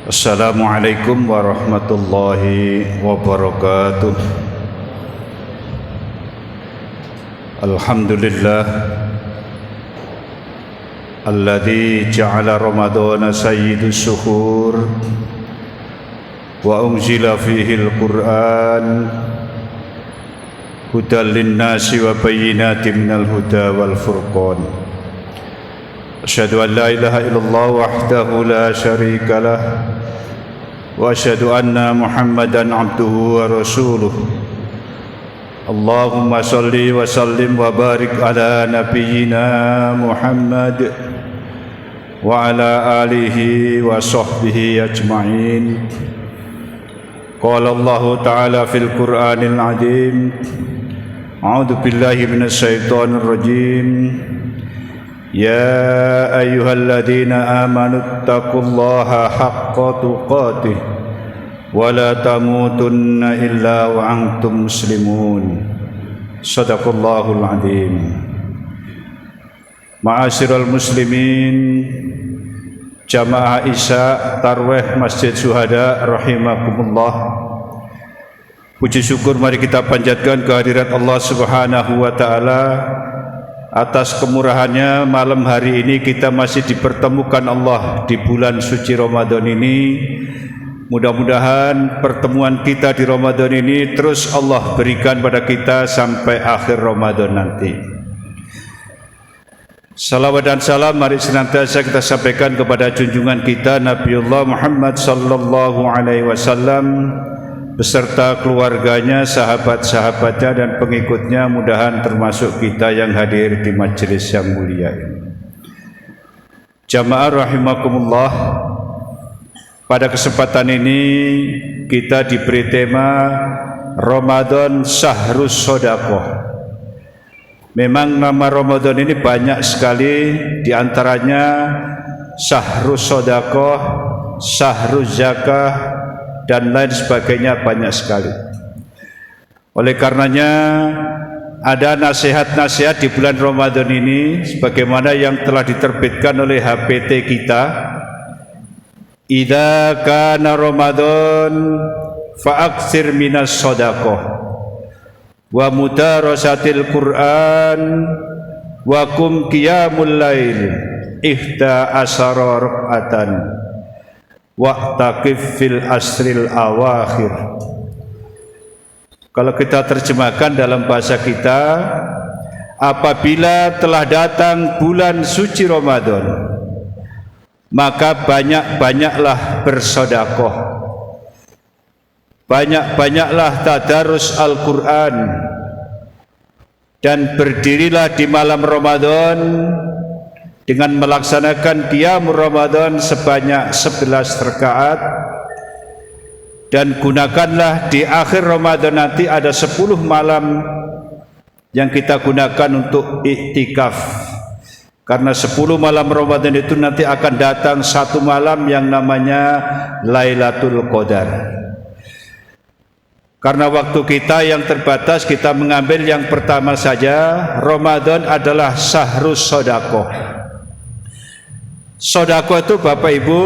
Assalamualaikum warahmatullahi wabarakatuh. Alhamdulillah alladzi ja'ala ramadhana sayyidus syuhur wa unzila fihi al-Qur'an hudan lin-nasi wa bayyinatin minal huda wal furqan. Asyhadu an la ilaha illallah wahdahu la syarika lah wa asyhadu anna Muhammadan abduhu wa rasuluh. Allahumma salli wa sallim wa barik ala nabiyyina Muhammad wa ala alihi wa sahbihi ajma'in. Qala Allah ta'ala fil Qur'anil 'azim. A'udzu billahi minasy syaithanir rajim. Ya ayyuhalladzina amanu taqullaha haqqa tuqatih wa la tamutunna illa wa antum muslimun. Shadaqallahul adzim. Ma'asyiral muslimin, jamaah Isya Tarwih Masjid Syuhada rahimakumullah. Puji syukur mari kita panjatkan kehadirat Allah Subhanahu wa taala. Atas kemurahannya malam hari ini kita masih dipertemukan Allah di bulan suci Ramadan ini. Mudah-mudahan pertemuan kita di Ramadan ini terus Allah berikan pada kita sampai akhir Ramadan nanti. Salawat dan salam mari senantiasa kita sampaikan kepada junjungan kita Nabiullah Muhammad sallallahu alaihi wasallam beserta keluarganya, sahabat-sahabatnya dan pengikutnya, mudahan termasuk kita yang hadir di majelis yang mulia ini. Jamaah rahimakumullah, pada kesempatan ini kita diberi tema Ramadan Syahrus Shadaqah. Memang nama Ramadan ini banyak sekali, diantaranya Syahrus Shadaqah, Syahrus Zakah, dan lain sebagainya, banyak sekali. Oleh karenanya ada nasihat-nasihat di bulan Ramadan ini sebagaimana yang telah diterbitkan oleh HPT kita. Idza kana Ramadan fa'aksir minas shadaqah wa mudarasatil Qur'an wa qum qiyamul lail ihda asyara rak'atan waqtaqif fil asril awakhir. Kalau kita terjemahkan dalam bahasa kita, apabila telah datang bulan suci Ramadan, maka banyak-banyaklah bersedekah, banyak-banyaklah tadarus Al-Quran, dan berdirilah di malam Ramadan dengan melaksanakan qiyam Ramadan sebanyak 11 rakaat, dan gunakanlah di akhir Ramadan nanti ada 10 malam yang kita gunakan untuk iktikaf, karena 10 malam Ramadan itu nanti akan datang satu malam yang namanya Lailatul Qadar. Karena waktu kita yang terbatas, kita mengambil yang pertama saja. Ramadan adalah Syahrus Shadaqah. Sedekah itu Bapak Ibu,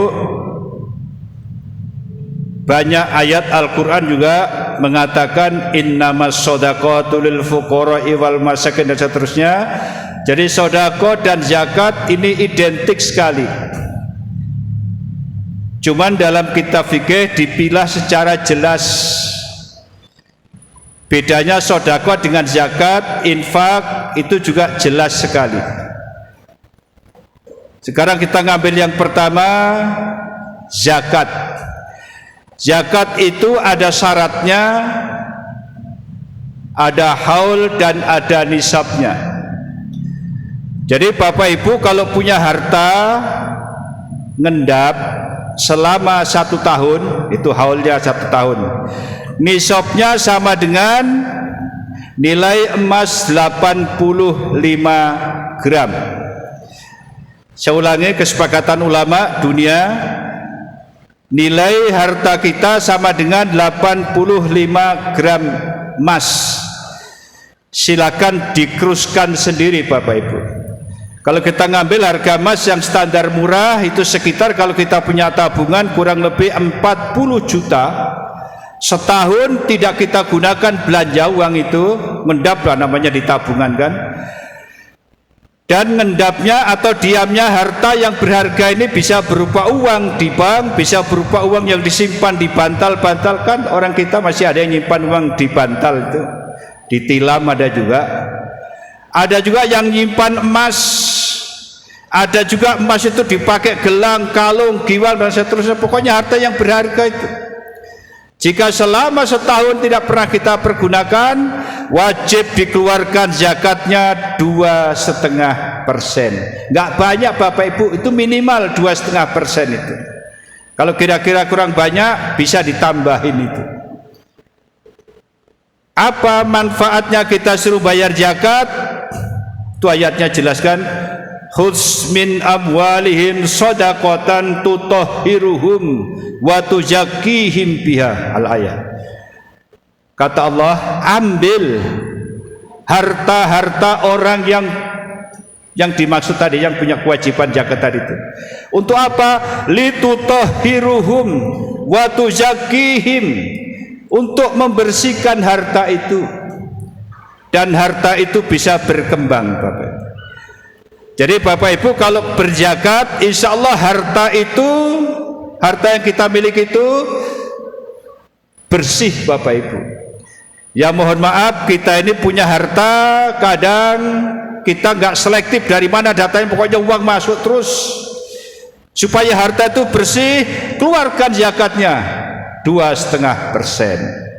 banyak ayat Al-Quran juga mengatakan innamas shadaqatu lil fuqara'i wal masakin dan seterusnya. Jadi sedekah dan zakat ini identik sekali. Cuman dalam kitab fikih dipilah secara jelas. Bedanya sedekah dengan zakat, infak itu juga jelas sekali. Sekarang kita ngambil yang pertama, zakat. Zakat itu ada syaratnya, ada haul dan ada nisabnya. Jadi Bapak Ibu kalau punya harta ngendap selama 1 tahun, itu haulnya 1 tahun. Nisabnya sama dengan nilai emas 85 gram. Saya ulangi, kesepakatan ulama dunia, nilai harta kita sama dengan 85 gram emas. Silakan dikruskan sendiri Bapak Ibu. Kalau kita ngambil harga emas yang standar murah itu sekitar, kalau kita punya tabungan kurang lebih 40 juta, setahun tidak kita gunakan belanja uang itu, ngendap lah namanya di tabungan kan. Dan ngendapnya atau diamnya harta yang berharga ini bisa berupa uang di bank, bisa berupa uang yang disimpan di bantal-bantal. Kan orang kita masih ada yang nyimpan uang di bantal itu, ditilam ada juga. Ada juga yang nyimpan emas, ada juga emas itu dipakai gelang, kalung, giwal dan seterusnya. Pokoknya harta yang berharga itu, jika selama setahun tidak pernah kita pergunakan, wajib dikeluarkan zakatnya 2,5%. Nggak banyak Bapak Ibu, itu minimal 2,5% itu. Kalau kira-kira kurang banyak bisa ditambahin itu. Apa manfaatnya kita suruh bayar zakat? Itu ayatnya jelaskan, khudz min amwalihim shadaqatan tutahhiruhum wa tuzakkihim biha, al-ayat. Kata Allah, ambil harta-harta orang yang dimaksud tadi, yang punya kewajiban zakat tadi itu. Untuk apa? Litutahhiruhum wa tuzakkihim, untuk membersihkan harta itu, dan harta itu bisa berkembang Bapak. Jadi Bapak Ibu kalau berzakat, insya Allah harta itu, harta yang kita miliki itu bersih Bapak Ibu. Ya mohon maaf, kita ini punya harta, kadang kita nggak selektif dari mana datanya, pokoknya uang masuk terus. Supaya harta itu bersih, keluarkan zakatnya 2,5%.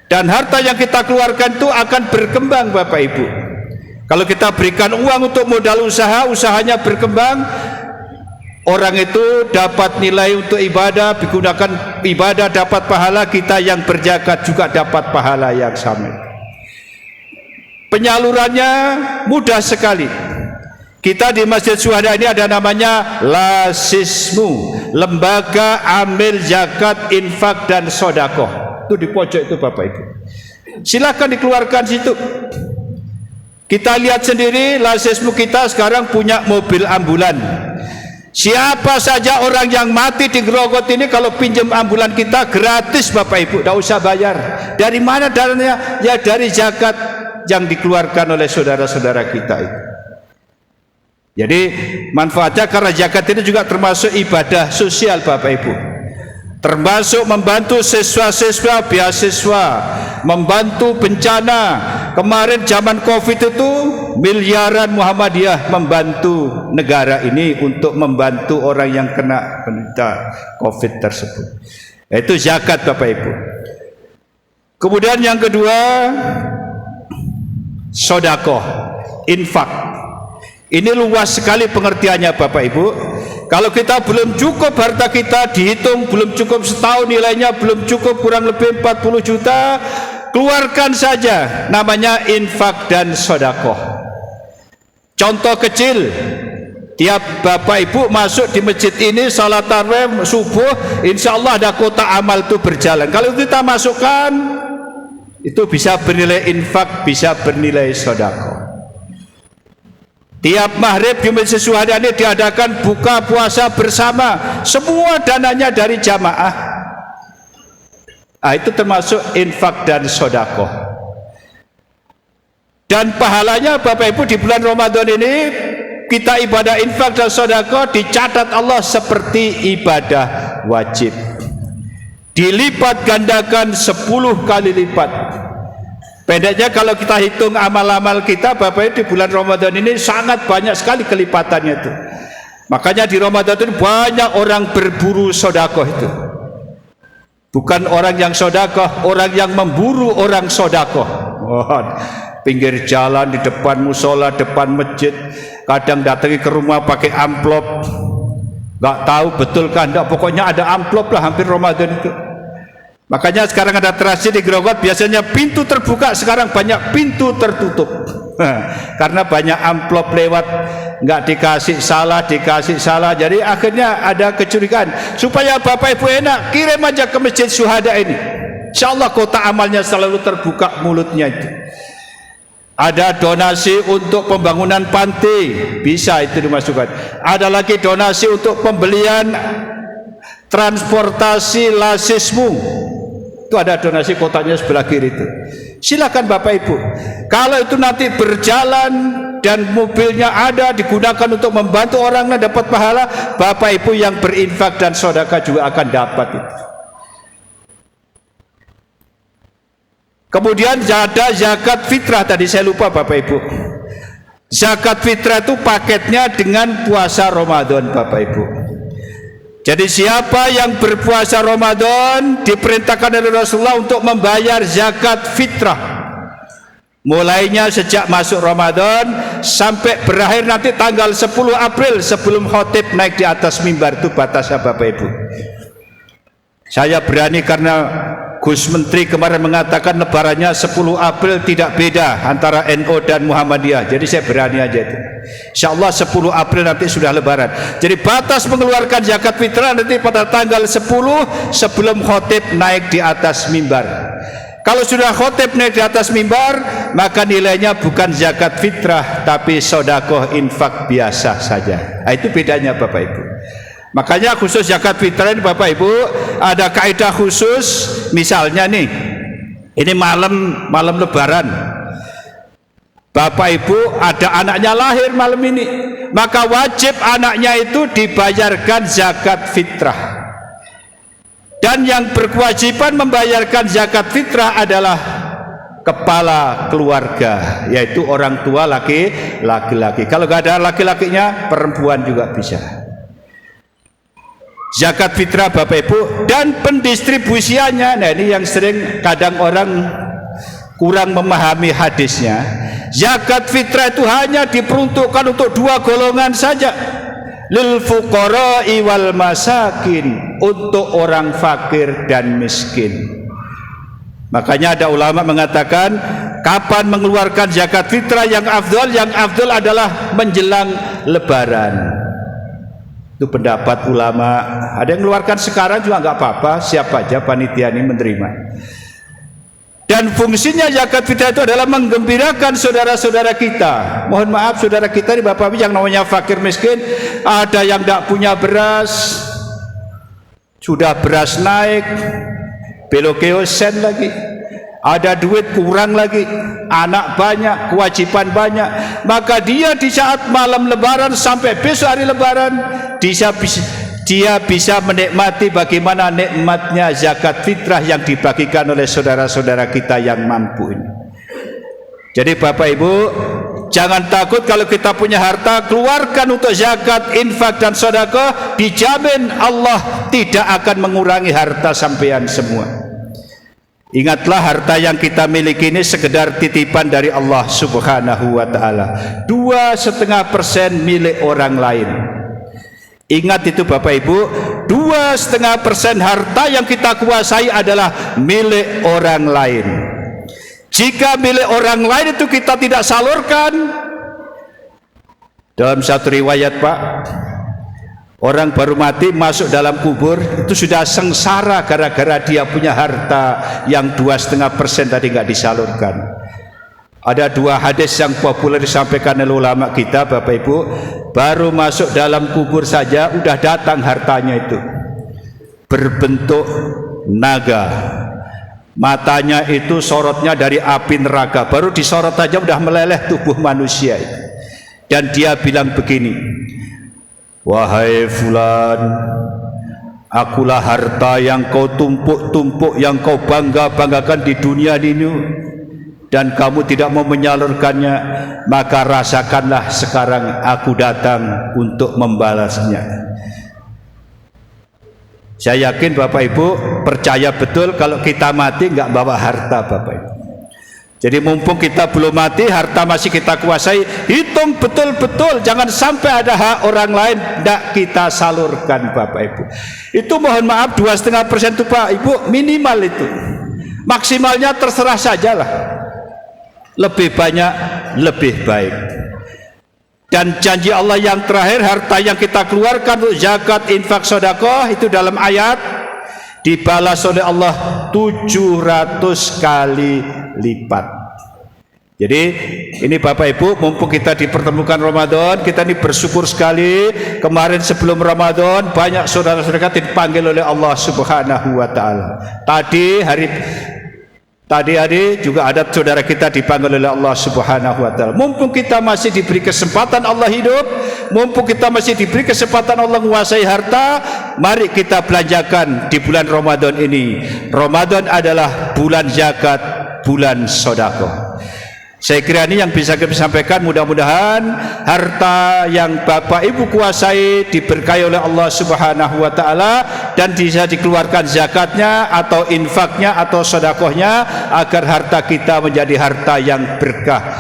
Dan harta yang kita keluarkan itu akan berkembang Bapak Ibu. Kalau kita berikan uang untuk modal usaha, usahanya berkembang, orang itu dapat nilai untuk ibadah, digunakan ibadah dapat pahala, kita yang berzakat juga dapat pahala yang sama. Penyalurannya mudah sekali. Kita di Masjid Syuhada ini ada namanya Lasismu, Lembaga Amil Zakat, Infak dan Sodakoh. Itu di pojok itu Bapak Ibu. Silakan dikeluarkan situ. Kita lihat sendiri, Lasismu kita sekarang punya mobil ambulan. Siapa saja orang yang mati di Grogot ini, kalau pinjam ambulan kita gratis Bapak Ibu, tidak usah bayar. Dari mana dananya? Ya dari zakat yang dikeluarkan oleh saudara-saudara kita itu. Jadi manfaatnya, karena zakat ini juga termasuk ibadah sosial Bapak Ibu, termasuk membantu siswa-siswa beasiswa, membantu bencana. Kemarin zaman Covid itu miliaran Muhammadiyah membantu negara ini untuk membantu orang yang kena penderita Covid tersebut. Itu zakat Bapak Ibu. Kemudian yang kedua, sodakoh, infak. Ini luas sekali pengertiannya Bapak Ibu. Kalau kita belum cukup harta kita, dihitung belum cukup setahun, nilainya belum cukup, kurang lebih 40 juta, keluarkan saja, namanya infak dan sodakoh. Contoh kecil, tiap Bapak Ibu masuk di masjid ini, salat tarawih subuh, insya Allah ada kotak amal itu berjalan. Kalau kita masukkan, itu bisa bernilai infak, bisa bernilai sodakoh. Tiap maghrib di Masjid Syuhada ini diadakan buka puasa bersama, semua dananya dari jamaah. Itu termasuk infak dan sodakoh. Dan pahalanya Bapak Ibu di bulan Ramadan ini, kita ibadah infak dan sodakoh dicatat Allah seperti ibadah wajib, dilipat gandakan 10 kali lipat. Pendeknya kalau kita hitung amal-amal kita Bapak Ibu di bulan Ramadan ini sangat banyak sekali kelipatannya itu. Makanya di Ramadan itu banyak orang berburu sodakoh itu. Bukan orang yang sodakoh, orang yang memburu orang sodakoh. Pinggir jalan, di depan musola, depan masjid, kadang datangi ke rumah pakai amplop, nggak tahu betul kan, enggak, pokoknya ada amplop lah hampir Ramadan itu. Makanya sekarang ada terasi di Grogot, biasanya pintu terbuka, sekarang banyak pintu tertutup. Karena banyak amplop lewat, nggak dikasih salah, jadi akhirnya ada kecurigaan. Supaya Bapak Ibu enak, kirim aja ke Masjid Syuhada ini, insya Allah kotak amalnya selalu terbuka mulutnya itu. Ada donasi untuk pembangunan panti, bisa itu dimasukkan. Ada lagi donasi untuk pembelian transportasi lasismu, itu ada donasi kotaknya sebelah kiri itu. Silakan Bapak Ibu. Kalau itu nanti berjalan dan mobilnya ada digunakan untuk membantu orang yang dapat pahala, Bapak Ibu yang berinfak dan sedekah juga akan dapat itu. Kemudian ada zakat fitrah, tadi saya lupa Bapak Ibu. Zakat fitrah itu paketnya dengan puasa Ramadan Bapak Ibu. Jadi siapa yang berpuasa Ramadan diperintahkan oleh Rasulullah untuk membayar zakat fitrah. Mulainya sejak masuk Ramadan sampai berakhir nanti tanggal 10 April sebelum khotib naik di atas mimbar, itu batasnya Bapak Ibu. Saya berani karena Gus Menteri kemarin mengatakan lebarannya 10 April tidak beda antara NU dan Muhammadiyah. Jadi saya berani aja itu. Insyaallah 10 April nanti sudah lebaran. Jadi batas mengeluarkan zakat fitrah nanti pada tanggal 10 sebelum khotib naik di atas mimbar. Kalau sudah khotib naik di atas mimbar, maka nilainya bukan zakat fitrah tapi sedekah infak biasa saja. Nah, itu bedanya Bapak Ibu. Makanya khusus zakat fitrah ini Bapak Ibu ada kaidah khusus. Misalnya nih, ini malam lebaran, Bapak Ibu ada anaknya lahir malam ini, maka wajib anaknya itu dibayarkan zakat fitrah. Dan yang berkewajiban membayarkan zakat fitrah adalah kepala keluarga, yaitu orang tua laki-laki. Kalau nggak ada laki-lakinya, perempuan juga bisa. Zakat fitrah Bapak Ibu, dan pendistribusiannya. Nah ini yang sering kadang orang kurang memahami hadisnya. Zakat fitrah itu hanya diperuntukkan untuk dua golongan saja, lil fuqara'i wal masakin, untuk orang fakir dan miskin. Makanya ada ulama mengatakan kapan mengeluarkan zakat fitrah yang afdol? Yang afdol adalah menjelang lebaran. Itu pendapat ulama. Ada yang mengeluarkan sekarang juga nggak apa-apa, siapa aja panitia ini menerima. Dan fungsinya zakat fitrah itu adalah menggembirakan saudara-saudara kita. Mohon maaf saudara kita di Bapak Ibu yang namanya fakir miskin, ada yang tidak punya beras, sudah beras naik, belokeosen lagi, ada duit kurang lagi, anak banyak, kewajiban banyak, maka dia di saat malam lebaran sampai besok hari lebaran dia bisa menikmati bagaimana nikmatnya zakat fitrah yang dibagikan oleh saudara-saudara kita yang mampu ini. Jadi Bapak Ibu jangan takut kalau kita punya harta, keluarkan untuk zakat, infak dan sedekah, dijamin Allah tidak akan mengurangi harta sampean semua. Ingatlah harta yang kita miliki ini sekedar titipan dari Allah Subhanahu wa ta'ala. 2,5% milik orang lain. Ingat itu Bapak Ibu, 2,5% harta yang kita kuasai adalah milik orang lain. Jika milik orang lain itu kita tidak salurkan, dalam satu riwayat Pak, orang baru mati masuk dalam kubur itu sudah sengsara gara-gara dia punya harta yang 2,5% tadi nggak disalurkan. Ada dua hadis yang populer disampaikan oleh ulama kita Bapak Ibu, baru masuk dalam kubur saja udah datang hartanya itu berbentuk naga, matanya itu sorotnya dari api neraka, baru disorot saja udah meleleh tubuh manusia itu. Dan dia bilang begini, wahai fulan, akulah harta yang kau tumpuk-tumpuk, yang kau bangga-banggakan di dunia ini, dan kamu tidak mau menyalurkannya, maka rasakanlah sekarang aku datang untuk membalasnya. Saya yakin Bapak Ibu percaya betul kalau kita mati nggak bawa harta Bapak Ibu. Jadi mumpung kita belum mati, harta masih kita kuasai, hitung betul-betul, jangan sampai ada hak orang lain tidak kita salurkan Bapak Ibu. Itu mohon maaf 2,5% itu Pak Ibu minimal itu, maksimalnya terserah sajalah, lebih banyak lebih baik. Dan janji Allah yang terakhir, harta yang kita keluarkan untuk zakat, infak, sedekah itu dalam ayat dibalas oleh Allah 700 kali lipat. Jadi ini Bapak Ibu, mumpung kita dipertemukan Ramadan, kita ini bersyukur sekali. Kemarin sebelum Ramadan banyak saudara-saudara kita dipanggil oleh Allah Subhanahu wa taala. Tadi juga ada saudara kita dipanggil oleh Allah Subhanahu wa taala. Mumpung kita masih diberi kesempatan Allah hidup, mumpung kita masih diberi kesempatan Allah menguasai harta, mari kita belanjakan di bulan Ramadan ini. Ramadan adalah bulan zakat, bulan sedekah. Saya kira ini yang bisa kami sampaikan. Mudah-mudahan harta yang Bapak Ibu kuasai diberkahi oleh Allah Subhanahu wa taala dan bisa dikeluarkan zakatnya atau infaknya atau sedekahnya agar harta kita menjadi harta yang berkah,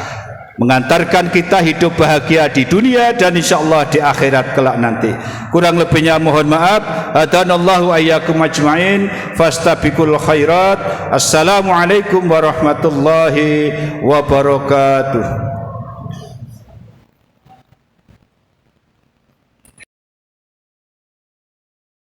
mengantarkan kita hidup bahagia di dunia dan insyaallah di akhirat kelak nanti. Kurang lebihnya mohon maaf. Hadanallahu ayyakum ajma'in fastabiqul khairat. Assalamualaikum warahmatullahi wabarakatuh.